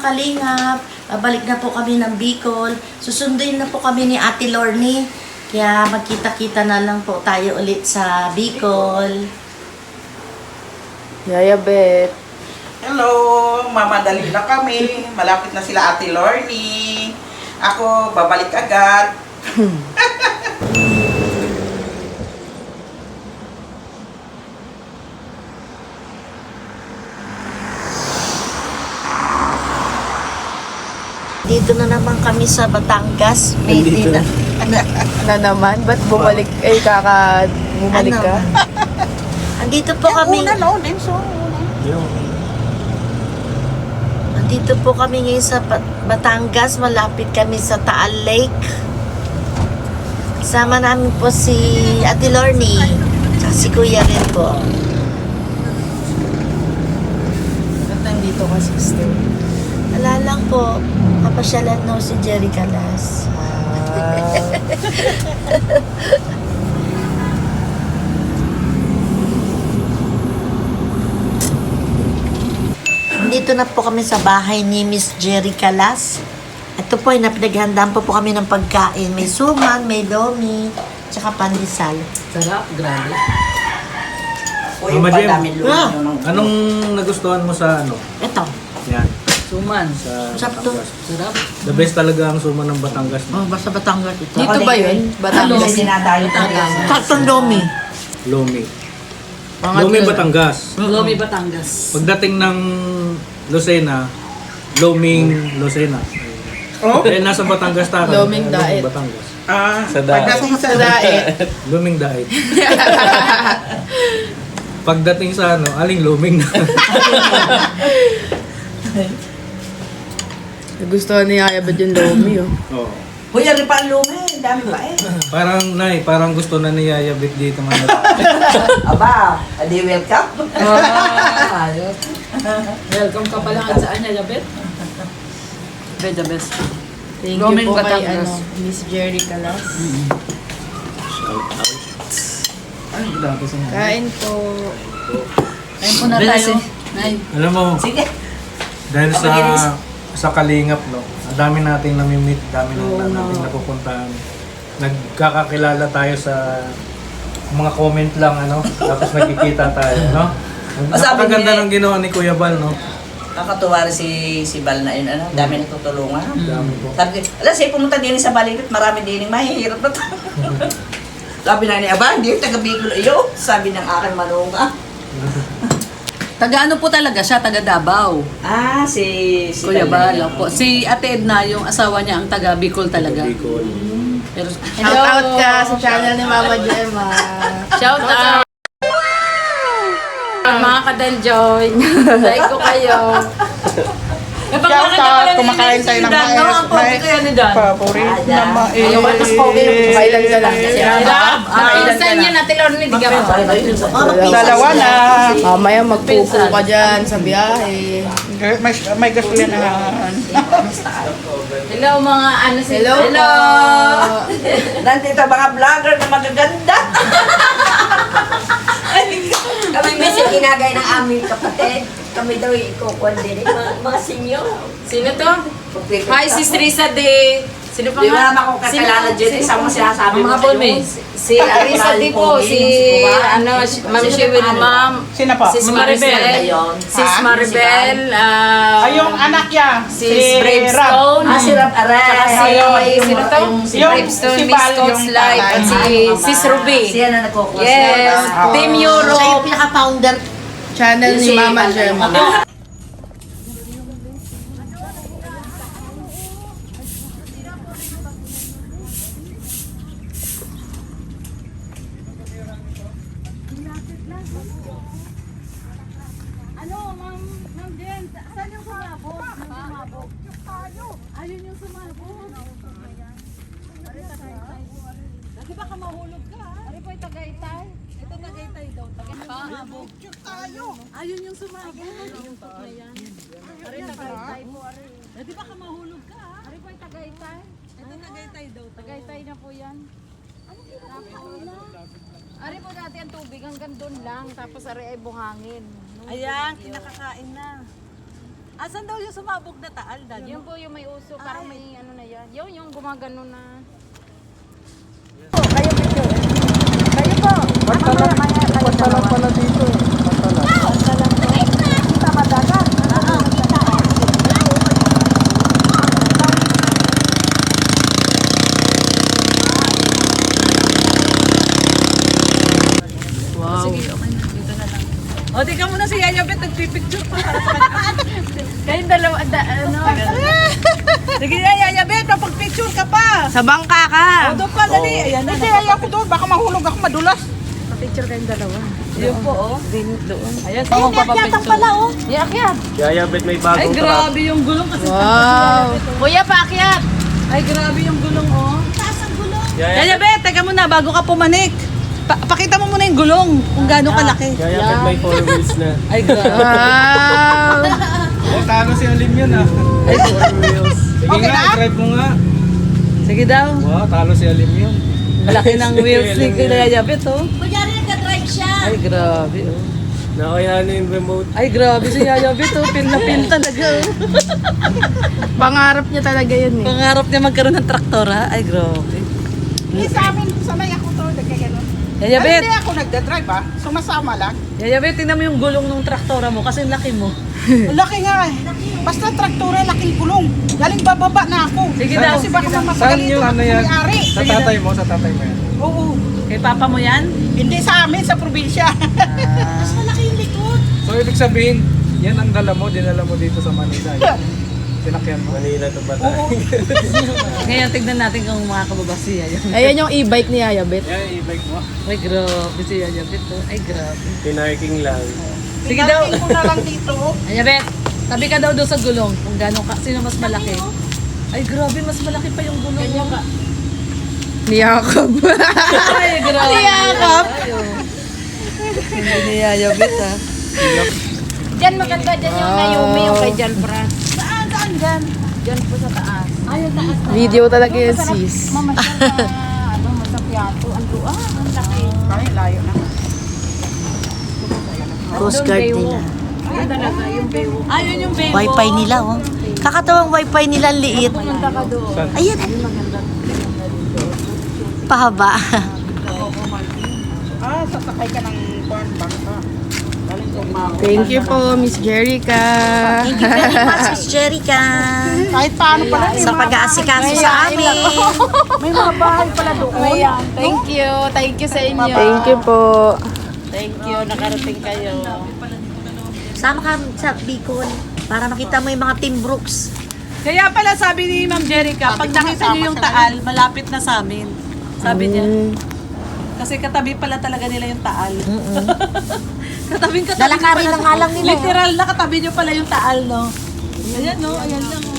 Kalingap. Balik na po kami ng Bicol. Susunduin na po kami ni Ate Lorny. Kaya magkita-kita na lang po tayo ulit sa Bicol. Yaya Bet. Hello, mamadali na kami. Malapit na sila Ate Lorny. Ako, babalik agad. Dito na naman kami sa Batangas. May Dito na. Na naman? Ba't bumalik? Bumalik ka? Andito po kami. Din so. Andito po kami ngayon sa Batangas. Malapit kami sa Taal Lake. Sama namin po si Ate Lorny. Tsaka si Kuya rin po. Ba't nandito ka, sister? Wala lang po. Kapasyalan no si Jerry Calas. Dito na po kami sa bahay ni Miss Jerry Calas. Ito po ay napinaghandaan po kami ng pagkain. May suman, may lomi, tsaka pandesal. Sarap, grabe. Uy, Mama Jem, anong... anong nagustuhan mo sa ano? Ito. Yan, Suman. sa Sarap to. Batangas. Sarap. The best talaga ang suman ng Batangas. Oh, basta Batangas ito. Dito ba yun? Batangas? Dinadayo tayo. Saktong lomi. Lomi. Pangatlo Lomi na. Batangas. Lomi Batangas. Pagdating ng Lucena, Loming Lucena. Oh? Eh, nasa Batangas tayo. Loming Daet. Batangas. Sa pagdating sa Daet. Luming Daet. Pagdating sa ano, aling Luming na. Nagustuhan ni Yaya Bet yung Lomi, oh. Oo. Uy, ano pa ang lumi? Dami pa eh. Parang gusto na ni Yaya Bet dito Manila. Aba, adi welcome. Ayos. Welcome ka pala saan niya, Labet? The best. Thank Loming you po kay Batangas. Miss Jerry Calas. Shout out. Ay, grabe sa mga. Kain po. Ayun po na tayo. Nay. Alam mo, Sige. dahil sa Kalingap, no, ang dami nating nami-meet, dami nating napupuntahan. Nagkakakilala tayo sa mga comment lang, ano, tapos nagkikita tayo, no? Sabi Napakaganda ni- ng ginawa ni Kuya Bal, no? Nakatuwa rin si Bal na yun, ano? Dami nagtutulungan. Dami po. Sabi ko, alam, siya pumunta din sa Balibit, marami din mahihirap na to. Sabi na ni Aba, hindi yung taga-Bicol iyo. Sabi ng akin manunga. Taga ano po talaga siya? Taga Davao. Si Kuya Bala po. Si Ate Edna, yung asawa niya, ang taga Bicol talaga. Bicol. Pero, Shout out ka sa channel ni Mama Gemma. Shout out! Mga kadanjoy, like ko kayo. Shout out, kumakain tayo ng mais. Ang pogi kaya ni Dan. Paborito na mais. Ayaw, mas pogi yung Kailan ka lang? Pinsan niya na Lorny, di ka pa. Dalawa na. Mamaya magpupo ka dyan sa biyahe. May gasolinahan. Hello mga ano si Hello po. Nandito mga vlogger na magaganda. Kami minsan ginagay ng aming kapatid. Kami daw ikukuhan din. Mga senior. Sino to? Hi, Sis Risa de. Sino pa Di ba nga? naman kung kakilala dyan, isang mo sinasabi Ang mo mga sa'yo. boys. Si Arisa di po, si ano, Ma'am Shewin Ma'am. Sino po? Sis Maribel. Sis Maribel. Ay, yung anak niya. Sis Bravestone. Si Rap Tsaka si, sino to? Si Yung Bravestone, si Miss Val, Coach yung Life. At si Sis Ruby. Siya na nagkukuha. Yes. Team Siya Europe. yung pinaka-founder. Channel ni Mama Gemma. Ayun yung sumabog. Yung top na yan. Ari Tagaytay po, ari. Di ba ka mahulog ka? Ari po ay Tagaytay. Ito Tagaytay daw. Tagaytay na po yan. Ano kinakauna? Ari po dati ang tubig hanggang doon lang. Tapos ari ay buhangin. Ayan, kinakakain na. Asan daw yung sumabog na taal, Dad? Yun po yung may uso, parang may ano na yan. Yun yung gumagano na. Pagtalan pala dito. Pagtalan. O, tika muna si Yaya Bet, nagpipicture pa para sa kanya. Kayong dalawa, ano? Sige, Yaya Bet, mapag-picture ka pa. Sa bangka ka. O, doon pa, dali. Ayan na. Hindi, ayaw ko doon. Baka mahulog ako madulas. Picture kayong dalawa. Yun po, oh. Doon. Ayan, sa mga papapicture. pala, oh. Iakyat. Yaya Bet may Ay, bagong grabe yung gulong kasi. Wow. Kuya, paakyat. Ay, grabe yung gulong, oh. Taas ang gulong. Yaya Bet, teka muna, bago ka pumanik. Pakita mo muna yung gulong, kung gaano kalaki. Yaya Bet may 4 wheels na. Ay, grabe. Wow. Talo si Alim yun Ay, 4 wheels. Sige nga, drive mo nga. sige daw. Wow, talo si Alim yun. Laki ng wheels ni Yaya Bet, oh. Kunyari nagka-drive siya. Ay, grabe, oh. Nakayaan yung remote. Ay, grabe si Yaya Bet, oh. Pin na pin talaga, oh. Pangarap niya talaga yun eh. Pangarap niya magkaroon ng traktor, ha? Ay, grabe. Hindi sa amin, sanay ako to. Nagkaganon. Yaya Ay, Bet, hindi ako nagdadrive ah. Sumasama lang. Yaya Bet, tingnan mo yung gulong ng traktora mo kasi laki mo. Ang laki nga eh. Basta traktura, laking gulong. Galing bababa na ako. Sige daw, Kasi baka Saan mapagalitan yung ako ano yan? may-ari. Sa tatay mo yan. Oo. Kay papa mo yan? Hindi sa amin, sa probinsya. Mas malaki yung likod. So ibig sabihin, yan ang dala mo, dinala mo dito sa Manila. Sinakyan mo. Manila to ba tayo? Ngayon, tignan natin kung makakababa si Yaya. Ayan yung e-bike ni Yaya Bet. Yan, i-bike mo. Ay, grabe si Yaya Bet, oh. Ay, grabe. Pinarking lang. Sige daw. Pinarking ko na lang dito. Yaya Bet, tabi ka daw doon sa gulong kung gano'n ka. Sino mas malaki? Ay, grabe, mas malaki pa yung gulong mo. Niyakap. Ay, grabe. Niyakap. Hindi ni Yaya Bet, ha. Diyan maganda, diyan yung Naomi, yung kay Jan Prat. Saan dyan? Diyan po sa taas. Ay, yung taas na. Video talaga yan sis. Mamasyal na, ano, masakyato. Ang luang, ang laki. Ay, layo na. Coast Guard nila. Ayun talaga, yung Baywalk. Ayun yung baby. Wi-Fi nila, oh. Kakatawang Wi-Fi nila, ang liit. Punta ka doon. Ayan. Pahaba. Sasakay ka ng bangka. Galing Tumaw. Thank you po, Miss Jerica. Thank you very much, Miss Jerica. Kahit paano pala. Sa pag-aasikaso sa amin. May mga bahay pala doon. Ayan, thank you. Thank you sa inyo. Thank you po. Thank you, nakarating kayo. Sama ka sa Bicol para makita mo yung mga Team Brooks. Kaya pala sabi ni Ma'am Jerica, pag nakita niyo yung taal, malapit na sa amin. Sabi niya. Kasi katabi pala talaga nila yung taal. Katabing-katabi Lalakarin na nga lang nila. Literal na katabi niyo pala yung taal, no? Ayan, no? Ayan lang, oh.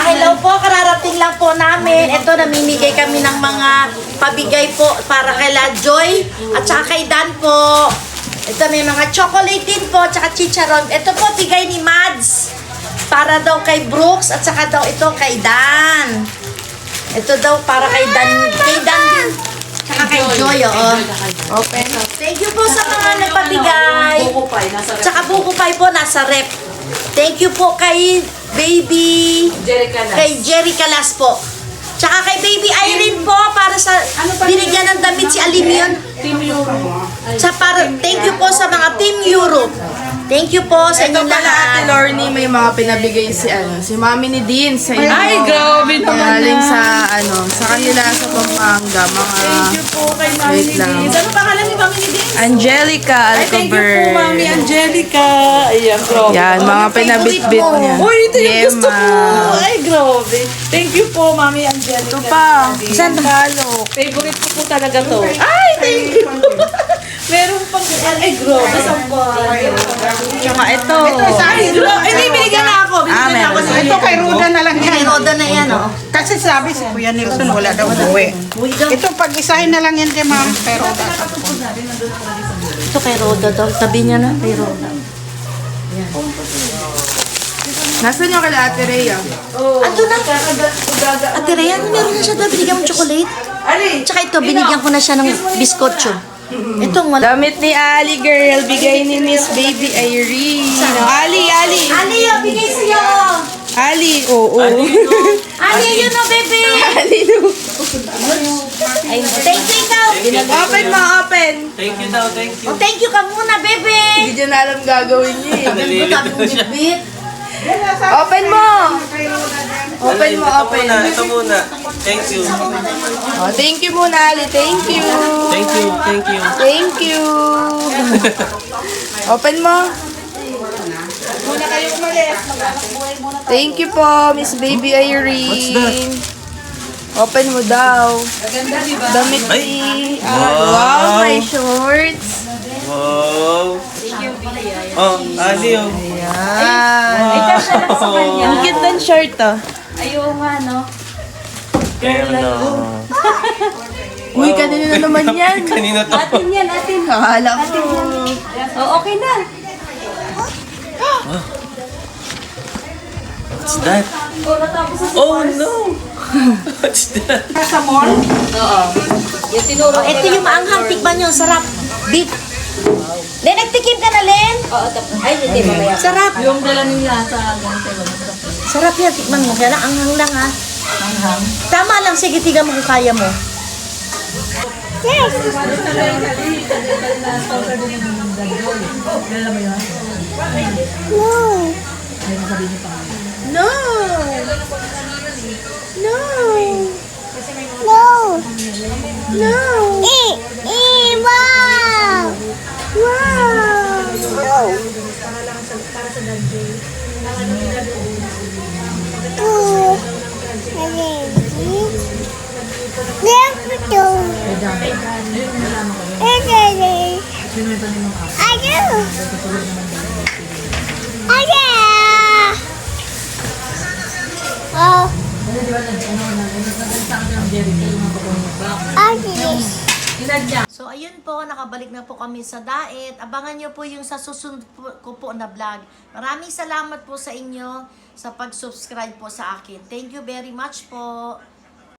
Hello po, kararating lang po namin. Ito, namimigay kami ng mga pabigay po para kay La Joy at saka kay Dan po. Ito, may mga chocolate din po, at saka chicharon. Ito po, bigay ni Mads. Para daw kay Brooks at saka daw ito kay Dan. Ito daw para kay Dan din. Tsaka kay Joy, oo. Open. Thank you po sa mga nagpabigay. Tsaka buko pie po, nasa rep. Thank you po kay Baby kay Jerica Las po. Tsaka kay Baby Irene po para sa binigyan ng damit si Alim yun. Thank you po sa mga Team Europe. Thank you po sa Ito inyong pala Ate lahat. Lorny, may mga pinabigay si Mami ni Dean sa inyo. Ay, grabe naman Galing na. sa kanila sa Pampanga. Mga, Thank you po kay Mami Wait ni lang. Denise. Ano pangalan ni Mami ni Denise? Angelica Ay, thank you Alcover. po, Mami Angelica. Ayan, grabe. Yan, mga pinabit-bit niya. Uy, ito yung gusto ko. Yema. Ay, grabe. Thank you po, Mami Angelica. Ito pa. Saan ba? Favorite ko po talaga to. Ay, thank you. Meron pang, ay, grabe. Tsaka ito. Ay, grabe. Ay, may binigyan na ako. Binigyan na ako. Ito kay Ruda na lang Kay yan. Roda na yan, oh. Kasi sabi si Kuya Nelson wala daw buwi. Ito pag-isahin na lang yan kay Ma'am kay Ruda. Ito kay Roda daw. Tabi niya na, kay Roda. Nasaan yung kala Ate Rhea? Ando na. Ate Rhea, meron na siya daw. Binigyan mo chocolate. Tsaka ito, binigyan ko na siya ng biskotso. Itong wala. Damit ni Ali girl, bigay ni Miss Baby Irene. Ali. Ali, oh, bigay sa'yo. Ali, oo. Ali, yun o, baby. Ali, no. Ay, thank you ikaw. Open mo, open. Thank you daw, thank you. Oh, thank you ka muna, baby. Hindi dyan alam gagawin niya eh. Sabi mo, bit. Open mo. Open mo, open. Ito muna. Thank you. Oh, thank you muna, Ali. Thank you. Thank you, thank you. Thank you. Open mo. Thank you po, Miss Baby Irene. Open mo daw. Damit ni... wow, may shorts. Wow. Oh, Ali, oh. Ayan. Ang cute ng shirt, oh. Ayaw nga, no? Uy, kanino na naman yan? Kanina to. Atin yan, atin. Akala ko. Oh, okay na. What's that? Oh, natapos na si Oh, no. What's that? Yung tinuro. Ito yung maanghang. Tikman nyo. Sarap. Beef. Len, nagtikim ka na, Len? Oo, tapos. Ay, hindi, mamaya. Sarap. Yung dala nila sa ganito. Sarap yan. Tikman mo. Kaya lang, anghang lang, ha? Anghang? Tama lang. Sige, tiga mo kung kaya mo. No. No. No. No. Wow. Wow. So, ayun po, nakabalik na po kami sa diet. Abangan nyo po yung sa susunod ko po na vlog. Maraming salamat po sa inyo sa pag-subscribe po sa akin. Thank you very much po.